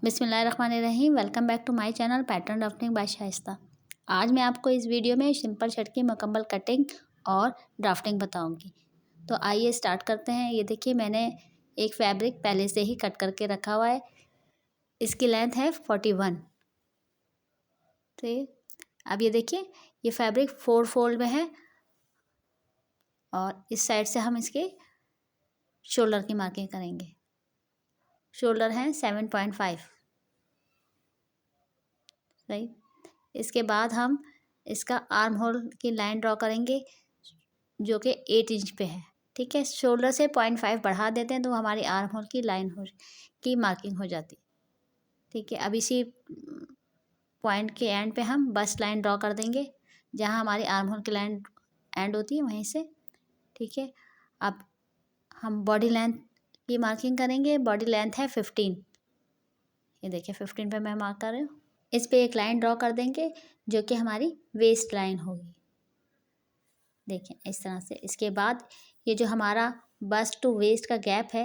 बिस्मिल्लाहिर्रहमानिर्रहीम। Welcome back to my channel pattern drafting by Shaista. आज मैं आपको इस वीडियो में सिंपल शर्ट की मुकम्मल कटिंग और ड्राफ्टिंग बताऊंगी। तो आइए स्टार्ट करते हैं। ये देखिए, मैंने एक फैब्रिक पहले से ही कट करके रखा हुआ है। इसकी लेंथ है 41। तो अब ये देखिए, ये फैब्रिक 4 फोल्ड में है और इस साइड से हम इसके शोल्डर की मार्किंग करेंगे। शोल्डर है 7.5। सही। इसके बाद हम इसका आर्म होल की लाइन ड्रॉ करेंगे जो कि 8 इंच पे है। ठीक है, शोल्डर से 0.5 बढ़ा देते हैं तो हमारी आर्म होल की लाइन की मार्किंग हो जाती है। ठीक है, अब इसी पॉइंट के एंड पे हम बस्ट लाइन ड्रॉ कर देंगे, जहां हमारी आर्म होल की लाइन एंड होती है वहीं से। ठीक है, अब हम बॉडी लेंथ की मार्किंग करेंगे। बॉडी लेंथ है 15। ये देखिए, 15 पे मैं मार्क कर रही हूँ। इस पे एक लाइन ड्रॉ कर देंगे जो कि हमारी वेस्ट लाइन होगी। देखिए इस तरह से। इसके बाद ये जो हमारा बस्ट टू वेस्ट का गैप है,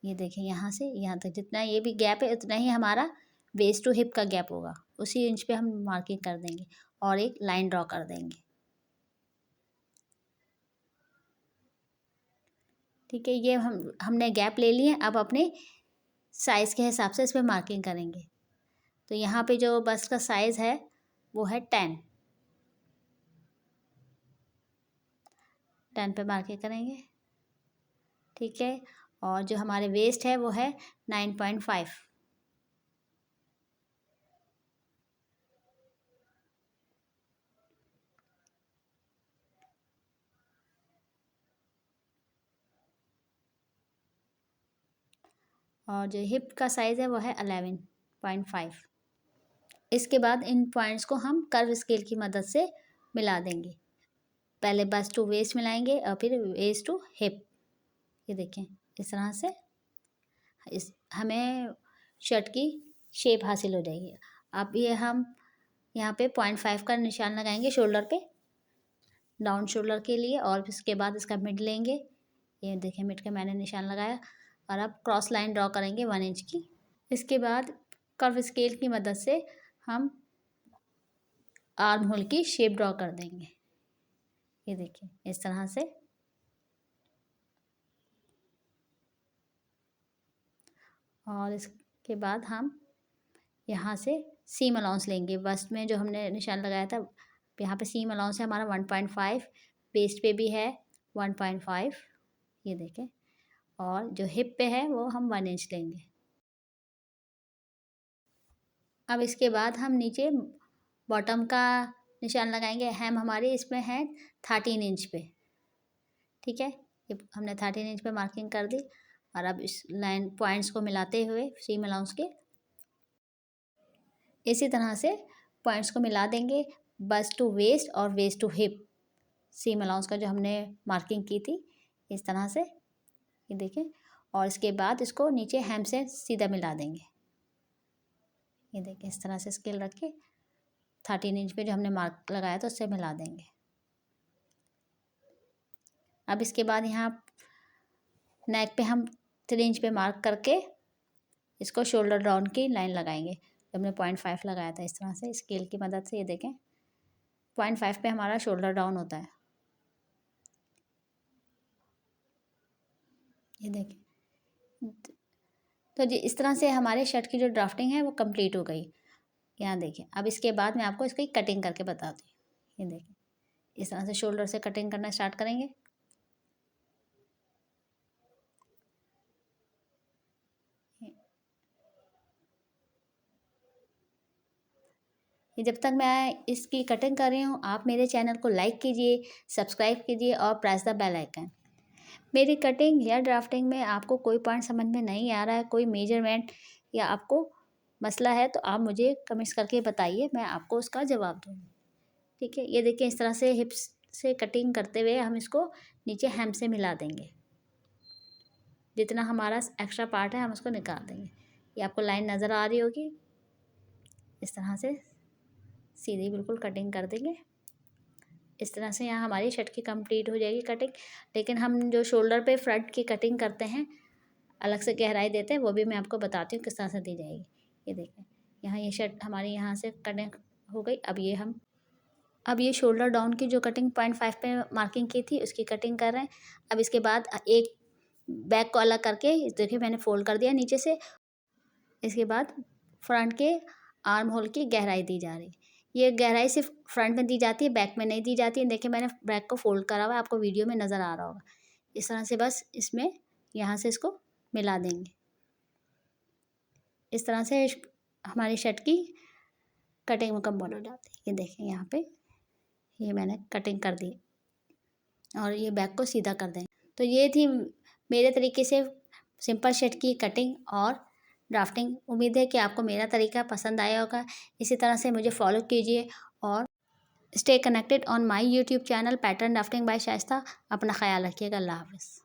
ये देखिए यहाँ से यहाँ तक जितना ये भी गैप है उतना ही हमारा वेस्ट टू हिप का गैप होगा। उसी इंच पे हम मार्किंग कर देंगे और एक लाइन ड्रॉ कर देंगे। ठीक है, ये हमने गैप ले लिए। अब अपने साइज़ के हिसाब से इस पर मार्किंग करेंगे। तो यहाँ पे जो बस्ट का साइज़ है वो है 10 पे मार्किंग करेंगे। ठीक है, और जो हमारे वेस्ट है वो है 9.5। और जो हिप का साइज़ है वो है 11.5। इसके बाद इन पॉइंट्स को हम कर्व स्केल की मदद से मिला देंगे। पहले बस्ट टू वेस्ट मिलाएंगे और फिर वेस्ट टू हिप। ये देखें इस तरह से हमें शर्ट की शेप हासिल हो जाएगी। अब ये हम यहाँ पे 0.5 का निशान लगाएंगे शोल्डर पे, डाउन शोल्डर के लिए। और इसके बाद इसका मिड लेंगे। ये देखें, मिड का मैंने निशान लगाया। और अब क्रॉस लाइन ड्रॉ करेंगे 1 इंच की। इसके बाद कर्व स्केल की मदद से हम आर्म होल की शेप ड्रॉ कर देंगे। ये देखिए इस तरह से। और इसके बाद हम यहाँ से सीम अलाउंस लेंगे। बस्ट में जो हमने निशान लगाया था, यहाँ पे सीम अलाउंस है हमारा 1.5। वेस्ट पे भी है 1.5। ये देखें। और जो हिप पे है वो हम 1 इंच लेंगे। अब इसके बाद हम नीचे बॉटम का निशान लगाएंगे। हेम हमारी इसमें है 13 इंच पे। ठीक है, ये हमने 13 इंच पे मार्किंग कर दी। और अब इस लाइन पॉइंट्स को मिलाते हुए सीम अलाउंस के इसी तरह से पॉइंट्स को मिला देंगे। बस्ट टू वेस्ट और waist to hip seam allowance का जो हमने मार्किंग की थी, इस तरह से। ये देखें। और इसके बाद इसको नीचे हेम से सीधा मिला देंगे। ये देखें इस तरह से स्केल रख के 13 इंच पे जो हमने मार्क लगाया था उससे मिला देंगे। अब इसके बाद यहाँ नेक पे हम 3 इंच पे मार्क करके इसको शोल्डर डाउन की लाइन लगाएंगे। जब हमने 0.5 लगाया था इस तरह से स्केल की मदद से। ये देखें 0.5 पे हमारा शोल्डर डाउन होता है। ये देखें। तो जी इस तरह से हमारे शर्ट की जो ड्राफ्टिंग है वो कंप्लीट हो गई। यहाँ देखें। अब इसके बाद मैं आपको इसकी कटिंग करके बताती हूँ। ये देखें इस तरह से शोल्डर से कटिंग करना स्टार्ट करेंगे। जब तक मैं इसकी कटिंग कर रही हूँ, आप मेरे चैनल को लाइक कीजिए, सब्सक्राइब कीजिए और प्रेस द बेल आइकन। मेरी कटिंग या ड्राफ्टिंग में आपको कोई पॉइंट समझ में नहीं आ रहा है, कोई मेजरमेंट या आपको मसला है, तो आप मुझे कमेंट्स करके बताइए, मैं आपको उसका जवाब दूँगी। ठीक है, ये देखिए इस तरह से हिप्स से कटिंग करते हुए हम इसको नीचे हेम से मिला देंगे। जितना हमारा एक्स्ट्रा पार्ट है हम उसको निकाल देंगे। ये आपको लाइन नज़र आ रही होगी। इस तरह से सीधी बिल्कुल कटिंग कर देंगे। इस तरह से यहाँ हमारी शर्ट की कंप्लीट हो जाएगी कटिंग। लेकिन हम जो शोल्डर पे फ्रंट की कटिंग करते हैं, अलग से गहराई देते हैं, वो भी मैं आपको बताती हूँ किस तरह से दी जाएगी। ये देखें यहाँ ये शर्ट हमारी यहाँ से कटिंग हो गई। अब ये शोल्डर डाउन की जो कटिंग 0.5 पे मार्किंग की थी उसकी कटिंग कर रहे हैं। अब इसके बाद एक बैक को अलग करके देखिए मैंने फोल्ड कर दिया नीचे से। इसके बाद फ्रंट के आर्म होल की गहराई दी जा रही है। ये गहराई सिर्फ फ्रंट में दी जाती है, बैक में नहीं दी जाती है। देखिए मैंने बैक को फोल्ड करा हुआ है, आपको वीडियो में नज़र आ रहा होगा। इस तरह से बस इसमें यहाँ से इसको मिला देंगे। इस तरह से हमारी शर्ट की कटिंग मुकम्मल हो जाती है। ये देखें यहाँ पे ये मैंने कटिंग कर दी और ये बैक को सीधा कर दें। तो ये थी मेरे तरीके से सिंपल शर्ट की कटिंग और ड्राफ्टिंग। उम्मीद है कि आपको मेरा तरीका पसंद आया होगा। इसी तरह से मुझे फॉलो कीजिए और stay connected on my YouTube channel pattern drafting by Shaista. अपना ख्याल रखिएगा। अल्लाह हाफ़िज़।